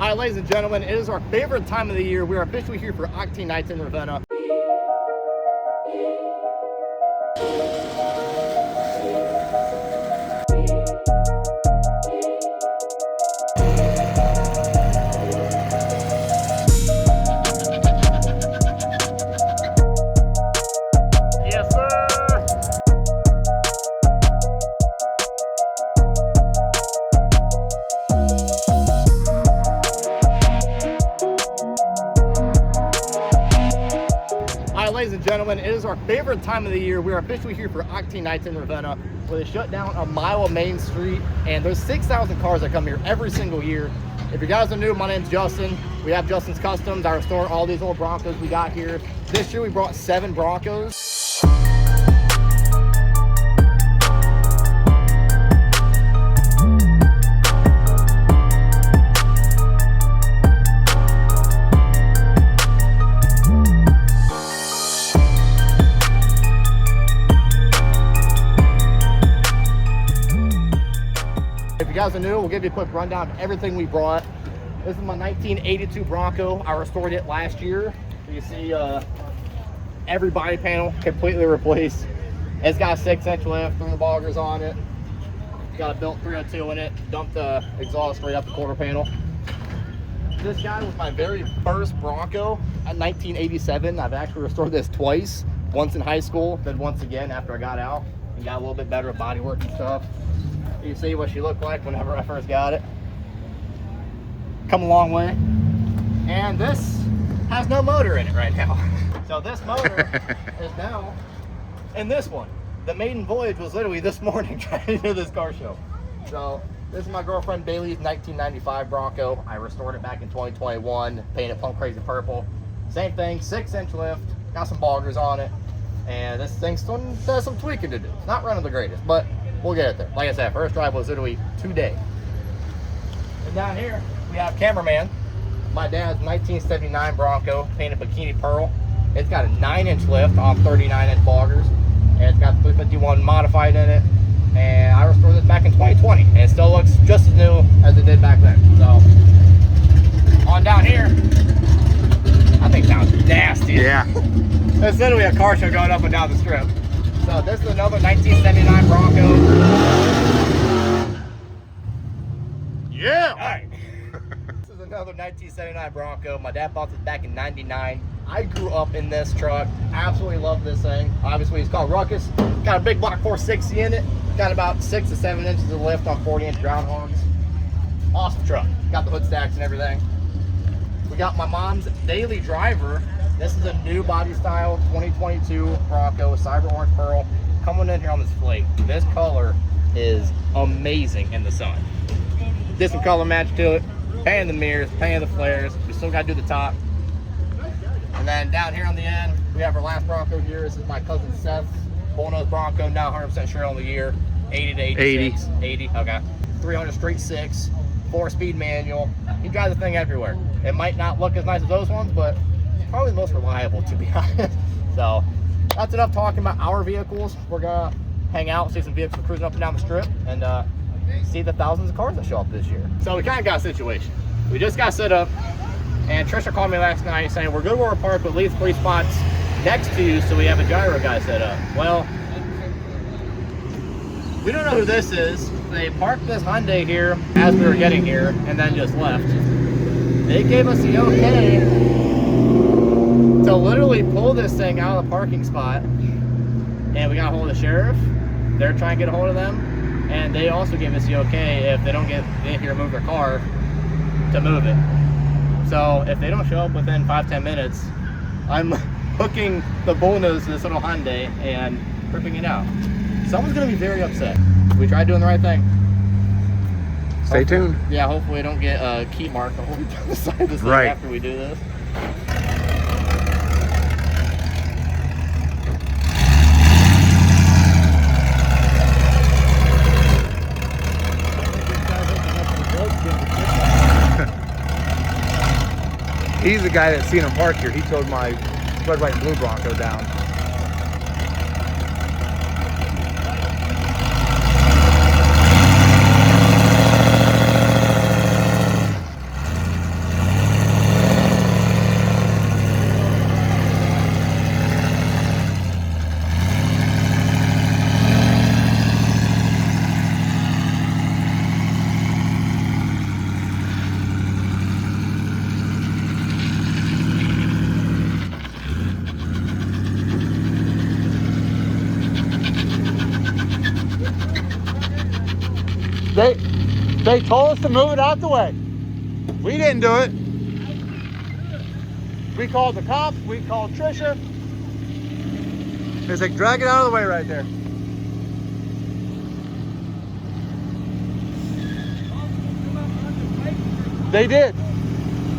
All right, ladies and gentlemen, it is our favorite time of the year. We are officially here for Octane Nights in Ravenna. Yes, sir. All right, ladies and gentlemen, it is our favorite time of the year. We are officially here for Octane Nights in Ravenna, where they shut down a mile of Main Street, and there's 6,000 cars that come here every single year. If you guys are new, my name's Justin. We have Justin's Customs. I restore all these old Broncos we got here. This year we brought 7 Broncos. If you guys are new, we'll give you a quick rundown of everything we brought. This is my 1982 Bronco. I restored it last year. You see every body panel completely replaced. It's got a 6-inch lift, 3 boggers on it. It's got a built 302 in it. Dumped the exhaust straight up the quarter panel. This guy was my very first Bronco in 1987. I've actually restored this twice. Once in high school, then once again after I got out and got a little bit better at body work and stuff. You see what she looked like whenever I first got it. Come a long way. And this has no motor in it right now. So this motor is now in this one. The maiden voyage was literally this morning trying to do this car show. So this is my girlfriend Bailey's 1995 Bronco. I restored it back in 2021, painted pump crazy purple. Same thing, 6-inch lift, got some boggers on it. And this thing still has some tweaking to do. It's not running the greatest, but we'll get it there. Like I said, first drive was literally today. And down here, we have Cameraman. My dad's 1979 Bronco, painted bikini pearl. It's got a 9-inch lift on 39-inch boggers. And it's got 351 modified in it. And I restored this back in 2020. And it still looks just as new as it did back then. So, on down here, that thing sounds nasty. Yeah. It's literally a car show going up and down the strip. So this is another 1979 Bronco. Yeah. All right. This is another 1979 Bronco. My dad bought this back in '99. I grew up in this truck. Absolutely love this thing. Obviously, it's called Ruckus. Got a big block 460 in it. Got about 6 to 7 inches of lift on 40-inch groundhogs. Awesome truck. Got the hood stacks and everything. We got my mom's daily driver. This is a new body style 2022 Bronco, Cyber Orange Pearl, coming in here on this flake. This color is amazing in the sun. Did some color match to it, painting the mirrors, painting the flares. We still got to do the top. And then down here on the end, we have our last Bronco here. This is my cousin Seth's bullnose Bronco, now 100% sure on the year, 80 to 86. 80, okay. 300 straight 6, 4-speed manual. You drive the thing everywhere. It might not look as nice as those ones, but probably the most reliable, to be honest. So that's enough talking about our vehicles. We're gonna hang out, see some vehicles cruising up and down the strip, and see the thousands of cars that show up this year. So we kind of got a situation. We just got set up, and Trisha called me last night saying we're good where we're parked, but leave 3 spots next to you so we have a gyro guy set up. Well, we don't know who this is. They parked this Hyundai here as we were getting here and then just left. They gave us the okay to literally pull this thing out of the parking spot, and we got a hold of the sheriff. They're trying to get a hold of them, and they also gave us the okay if they don't get in here to move their car to move it. So if they don't show up within 5-10 minutes, I'm hooking the bullnose to this little Hyundai and ripping it out. Someone's gonna be very upset. We tried doing the right thing. Stay tuned. Yeah, hopefully we don't get a key mark on the side of this thing after we do this. He's the guy that's seen him park here. He towed my red, white, and blue Bronco down. They told us to move it out the way. We didn't do it. We called the cops. We called Trisha. It's like, drag it out of the way right there. They did.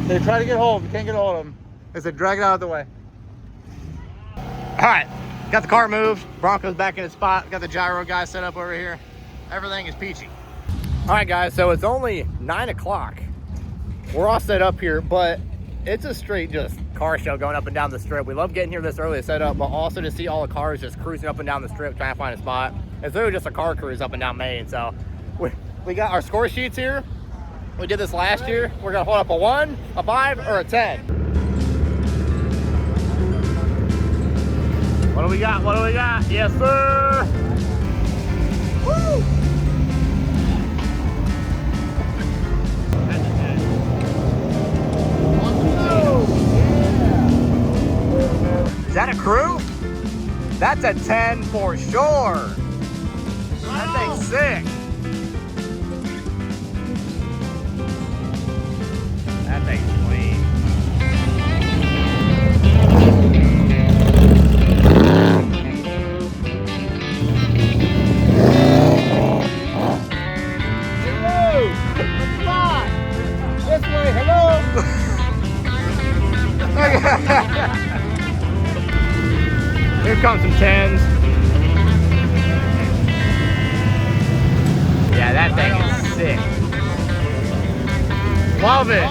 They tried to get hold. We can't get hold of them. They said, drag it out of the way. All right, got the car moved. Broncos back in its spot. Got the gyro guy set up over here. Everything is peachy. All right, guys, so it's only 9 o'clock. We're all set up here, but it's a straight just car show going up and down the strip. We love getting here this early to set up, but also to see all the cars just cruising up and down the strip trying to find a spot. It's literally just a car cruise up and down Main. So we got our score sheets here. We did this last year. We're gonna hold up a 1, a 5, or a 10. What do we got? What do we got? Yes, sir. Woo! Is that a crew? That's a 10 for sure. That thing's sick. That thing's clean. Hello! Come on! This way, hello! Here comes some 10s. Yeah, that thing is sick. Love it.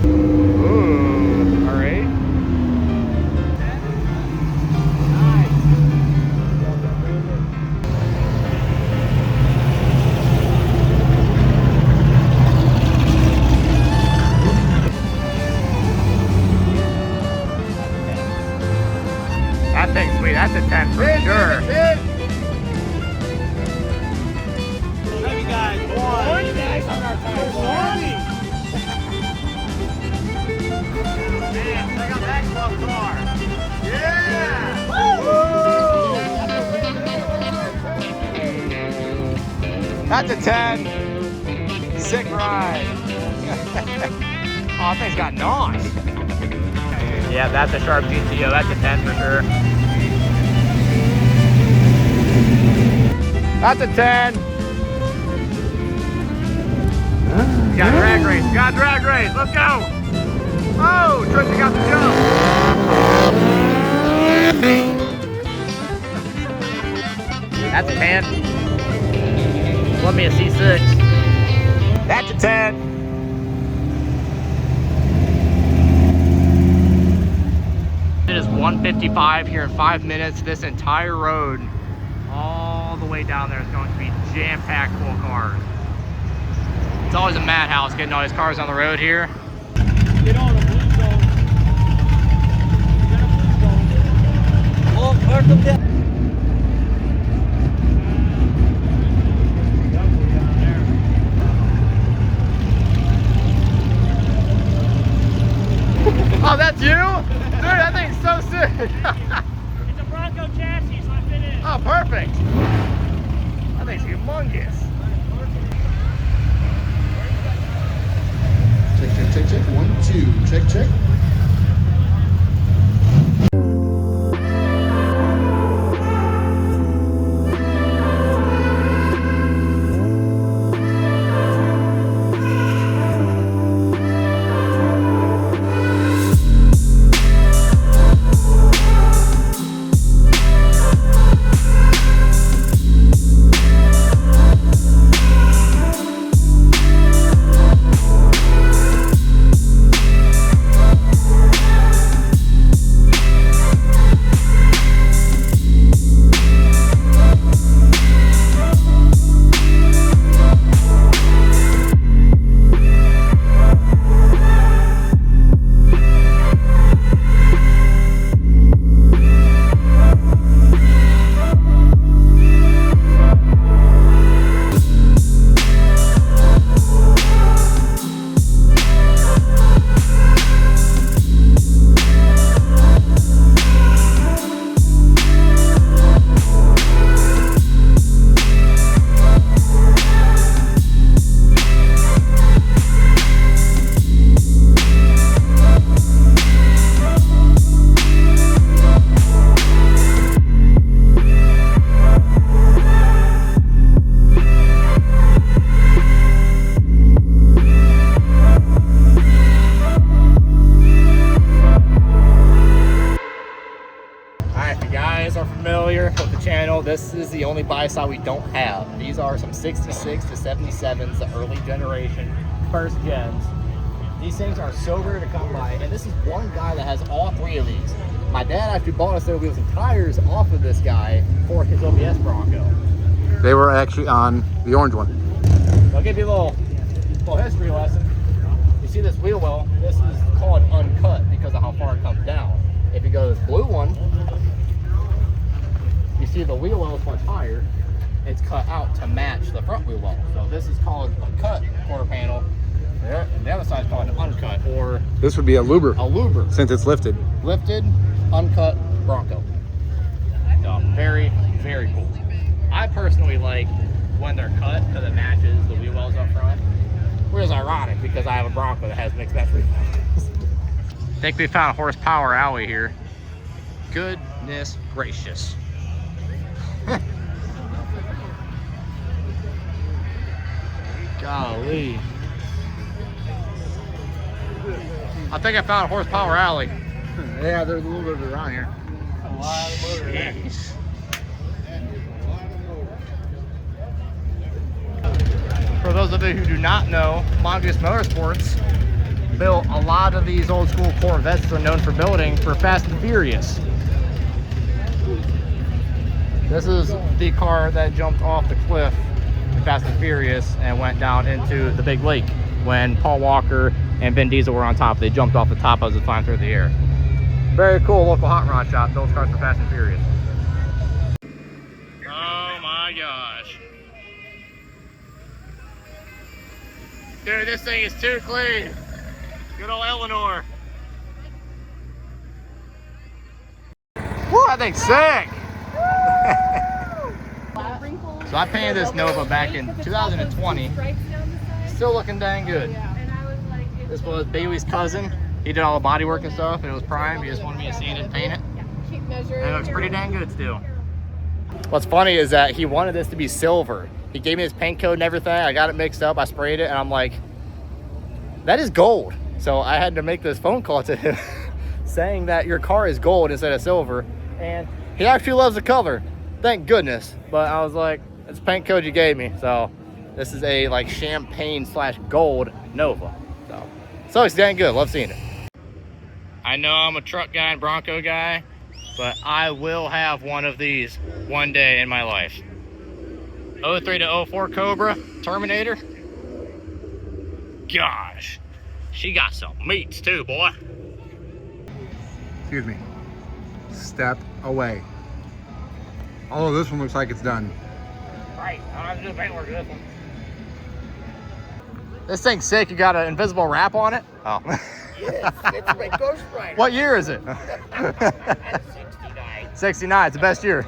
Ooh, all right. That thing's sweet. That's a 10 for sure. Love you guys. One. You guys on our time. Man, check out that club car. Yeah! Woo! That's a 10. Sick ride. Oh, that thing's got NOS. Yeah, that's a sharp GTO. That's a 10 for sure. That's a 10. We got drag race. We got drag race. Let's go. Oh, Trisha got the jump. That's a 10. Let me a C6. That's a 10. It is 1:55 here in 5 minutes. This entire road, all the way down there, is going to be jam-packed full of cars. It's always a madhouse getting all these cars on the road here. Get on the blue zone. Get a blue zone. Oh, park them down. Oh, that's you? Dude, that thing's so sick. It's a Bronco chassis, so I fit in. Oh, perfect. That thing's humongous. Check, check, check, check. 1, 2. Check, check. panel, this is the only buy side we don't have. These are some 66 to 77s, the early generation, first gens. These things are so rare to come by, and this is one guy that has all three of these. My dad actually bought us wheels and tires off of this guy for his OBS Bronco. They were actually on the orange one. I'll give you a little history lesson. You see this wheel well, this is called uncut because of how far it comes down. If you go to this blue one, you see the wheel well is much higher. It's cut out to match the front wheel well. So this is called a cut quarter panel. Yeah, and the other side is called an uncut, or This would be a luber, a luber. since it's lifted. Lifted, uncut Bronco. So very, very cool. I personally like when they're cut because it matches the wheel wells up front. Which is ironic because I have a Bronco that has mixed match wheel wells. I think we found a horsepower alley here. Goodness gracious. Golly. I think I found a horsepower alley. Yeah, there's a little bit of it around here. Jeez. For those of you who do not know, Mongoose Motorsports built a lot of these old school Corvettes that are known for building for Fast and Furious. This is the car that jumped off the cliff in Fast and Furious and went down into the big lake when Paul Walker and Vin Diesel were on top. They jumped off the top as it was flying through the air. Very cool local hot rod shop, builds cars for Fast and Furious. Oh my gosh. Dude, this thing is too clean. Good old Eleanor. Woo, that thing's sick. So I painted this Nova back in 2020. Still looking dang good. This was Bailey's cousin. He did all the body work and stuff. It was prime. He just wanted me to sand it and paint it. And it looks pretty dang good still. What's funny is that he wanted this to be silver. He gave me his paint code and everything. I got it mixed up. I sprayed it and I'm like, that is gold. So I had to make this phone call to him saying that your car is gold instead of silver. And he actually loves the color. Thank goodness. But I was like, it's paint code you gave me. So this is a like champagne / gold Nova. So it's dang good. Love seeing it. I know I'm a truck guy and Bronco guy, but I will have one of these one day in my life. 03 to 04 Cobra Terminator. Gosh, she got some meats too, boy. Excuse me. Step away. Although this one looks like it's done. Right, I don't have to do paint work to this one. This thing's sick. You got an invisible wrap on it? Oh. Yes, it's my Ghost Rider. What year is it? 69. 69. It's the best year.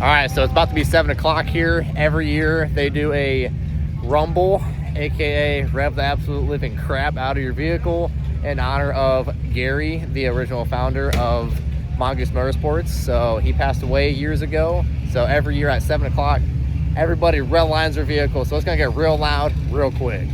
Alright, so it's about to be 7 o'clock here. Every year they do a rumble, aka rev the absolute living crap out of your vehicle in honor of Gary, the original founder of Mongoose Motorsports. So he passed away years ago. So every year at 7 o'clock, everybody red lines their vehicle. So it's gonna get real loud real quick.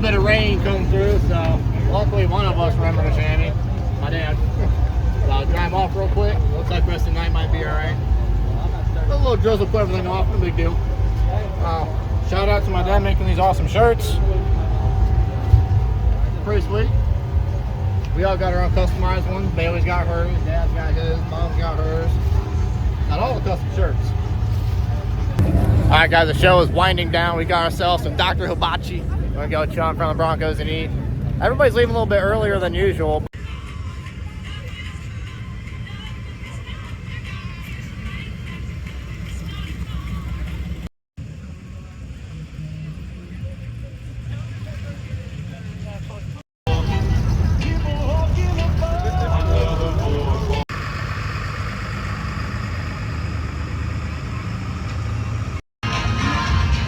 bit of rain come through, so luckily one of us remembered the chamois. My dad. So I'll dry them off real quick. Looks like the rest of the night might be alright. A little drizzle, put everything off, no big deal. Shout out to my dad making these awesome shirts. Pretty sweet. We all got our own customized ones. Bailey's got hers, Dad's got his, Mom's got hers. Got all the custom shirts. Alright guys, the show is winding down. We got ourselves some Dr. Hibachi. We're gonna go chill in front of the Broncos and eat. Everybody's leaving a little bit earlier than usual.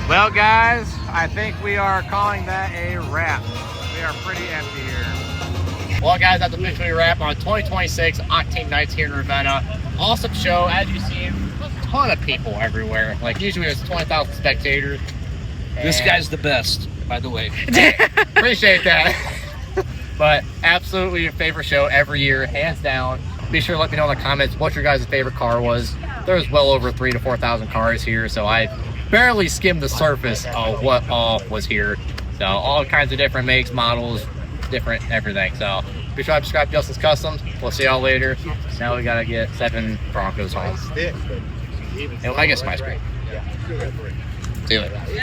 Well guys, I think we are calling that a wrap. We are pretty empty here. Well guys, that's officially a wrap on 2026 Octane Nights here in Ravenna. Awesome show, as you see, a ton of people everywhere. Like usually there's 20,000 spectators. This guy's the best, by the way. Appreciate that. But absolutely your favorite show every year, hands down. Be sure to let me know in the comments what your guys' favorite car was. There's well over 3,000 to 4,000 cars here, so I barely skimmed the surface of what all was here. So all kinds of different makes, models, different everything. So be sure to subscribe to Justin's Customs. We'll see y'all later. Now we gotta get 7 Broncos home. And I guess my screen. See you later.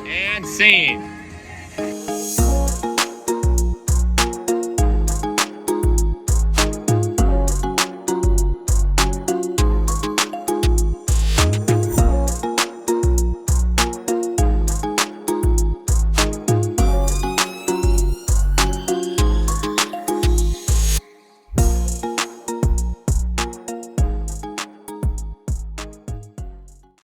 And scene.